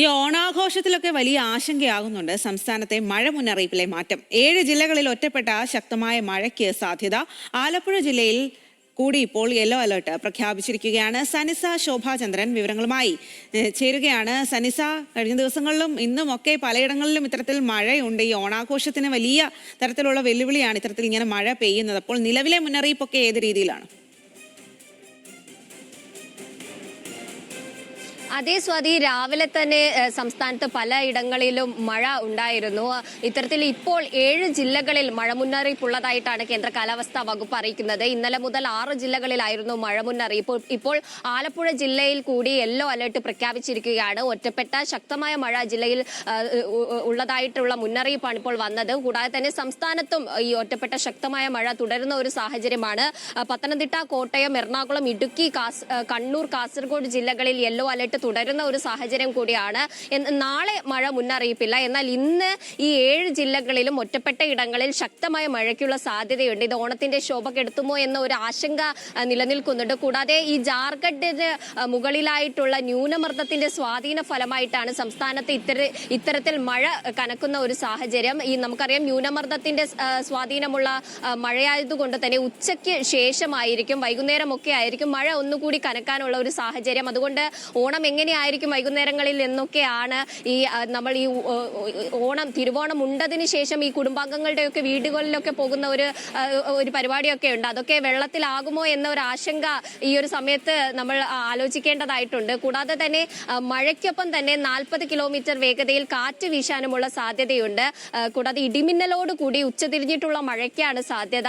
ഈ ഓണാഘോഷത്തിലൊക്കെ വലിയ ആശങ്കയാകുന്നുണ്ട് സംസ്ഥാനത്തെ മഴ മുന്നറിയിപ്പിലെ മാറ്റം. 7 ജില്ലകളിൽ ഒറ്റപ്പെട്ട ശക്തമായ മഴയ്ക്ക് സാധ്യത. ആലപ്പുഴ ജില്ലയിൽ കൂടി ഇപ്പോൾ യെല്ലോ അലർട്ട് പ്രഖ്യാപിച്ചിരിക്കുകയാണ്. സനിസ ശോഭാചന്ദ്രൻ വിവരങ്ങളുമായി ചേരുകയാണ്. സനിസ, കഴിഞ്ഞ ദിവസങ്ങളിലും ഇന്നും ഒക്കെ പലയിടങ്ങളിലും ഇത്തരത്തിൽ മഴയുണ്ട്. ഈ ഓണാഘോഷത്തിന് വലിയ തരത്തിലുള്ള വെല്ലുവിളിയാണ് ഇത്തരത്തിൽ ഇങ്ങനെ മഴ പെയ്യുന്നത്. അപ്പോൾ നിലവിലെ മുന്നറിയിപ്പൊക്കെ ഏത് രീതിയിലാണ്? അതേ സ്വാതി, രാവിലെ തന്നെ സംസ്ഥാനത്ത് പലയിടങ്ങളിലും മഴ ഉണ്ടായിരുന്നു. ഇത്തരത്തിൽ ഇപ്പോൾ 7 ജില്ലകളിൽ മഴ മുന്നറിയിപ്പുള്ളതായിട്ടാണ് കേന്ദ്ര കാലാവസ്ഥാ വകുപ്പ് അറിയിക്കുന്നത്. ഇന്നലെ മുതൽ 6 ജില്ലകളിലായിരുന്നു മഴ മുന്നറിയിപ്പ്. ഇപ്പോൾ ആലപ്പുഴ ജില്ലയിൽ കൂടി യെല്ലോ അലർട്ട് പ്രഖ്യാപിച്ചിരിക്കുകയാണ്. ഒറ്റപ്പെട്ട ശക്തമായ മഴ ജില്ലയിൽ ഉള്ളതായിട്ടുള്ള മുന്നറിയിപ്പാണ് ഇപ്പോൾ വന്നത്. കൂടാതെ തന്നെ സംസ്ഥാനത്തും ഈ ഒറ്റപ്പെട്ട ശക്തമായ മഴ തുടരുന്ന ഒരു സാഹചര്യമാണ്. പത്തനംതിട്ട, കോട്ടയം, എറണാകുളം, ഇടുക്കി, കണ്ണൂർ, കാസർഗോഡ് ജില്ലകളിൽ യെല്ലോ അലർട്ട് തുടരുന്ന ഒരു സാഹചര്യം കൂടിയാണ്. നാളെ മഴ മുന്നറിയിപ്പില്ല. എന്നാൽ ഇന്ന് ഈ 7 ജില്ലകളിലും ഒറ്റപ്പെട്ട ഇടങ്ങളിൽ ശക്തമായ മഴയ്ക്കുള്ള സാധ്യതയുണ്ട്. ഇത് ഓണത്തിന്റെ ശോഭ കെടുത്തുമോ എന്ന ഒരു ആശങ്ക നിലനിൽക്കുന്നുണ്ട്. കൂടാതെ ഈ ജാർഖണ്ഡിന് മുകളിലായിട്ടുള്ള ന്യൂനമർദ്ദത്തിന്റെ സ്വാധീന ഫലമായിട്ടാണ് സംസ്ഥാനത്ത് ഇത്തരത്തിൽ മഴ കനക്കുന്ന ഒരു സാഹചര്യം. ഈ നമുക്കറിയാം, ന്യൂനമർദ്ദത്തിന്റെ സ്വാധീനമുള്ള മഴയായതുകൊണ്ട് തന്നെ ഉച്ചയ്ക്ക് ശേഷമായിരിക്കും, വൈകുന്നേരമൊക്കെ ആയിരിക്കും മഴ ഒന്നുകൂടി കനക്കാനുള്ള ഒരു സാഹചര്യം. അതുകൊണ്ട് ഓണം എങ്ങനെയായിരിക്കും വൈകുന്നേരങ്ങളിൽ എന്നൊക്കെയാണ് നമ്മൾ ഈ തിരുവോണം ഉണ്ടതിന് ശേഷം ഈ കുടുംബാംഗങ്ങളുടെയൊക്കെ വീടുകളിലൊക്കെ പോകുന്ന ഒരു പരിപാടിയൊക്കെ ഉണ്ട്. അതൊക്കെ വെള്ളത്തിലാകുമോ എന്ന ഒരു ആശങ്ക ഈ ഒരു സമയത്ത് നമ്മൾ ആലോചിക്കേണ്ടതായിട്ടുണ്ട്. കൂടാതെ തന്നെ മഴയ്ക്കൊപ്പം തന്നെ 40 കിലോമീറ്റർ വേഗതയിൽ കാറ്റ് വീശാനുമുള്ള സാധ്യതയുണ്ട്. കൂടാതെ ഇടിമിന്നലോട് കൂടി ഉച്ചതിരിഞ്ഞിട്ടുള്ള മഴയ്ക്കാണ് സാധ്യത.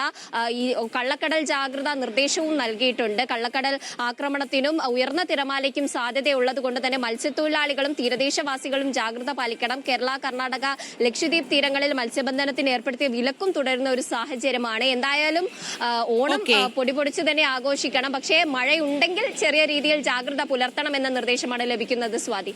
ഈ കള്ളക്കടൽ ജാഗ്രതാ നിർദ്ദേശവും നൽകിയിട്ടുണ്ട്. കള്ളക്കടൽ ആക്രമണത്തിനും ഉയർന്ന തിരമാലയ്ക്കും സാധ്യതയുള്ളത് കൊണ്ട് തന്നെ മത്സ്യത്തൊഴിലാളികളും തീരദേശവാസികളും ജാഗ്രത പാലിക്കണം. കേരള, കർണാടക, ലക്ഷദ്വീപ് തീരങ്ങളിൽ മത്സ്യബന്ധനത്തിന് ഏർപ്പെടുത്തിയ വിലക്കും തുടരുന്ന ഒരു സാഹചര്യമാണ്. എന്തായാലും ഓണം പൊടിപൊടിച്ച് തന്നെ ആഘോഷിക്കണം. പക്ഷേ മഴയുണ്ടെങ്കിൽ ചെറിയ രീതിയിൽ ജാഗ്രത പുലർത്തണം എന്ന നിർദ്ദേശമാണ് ലഭിക്കുന്നത്. സ്വാതി.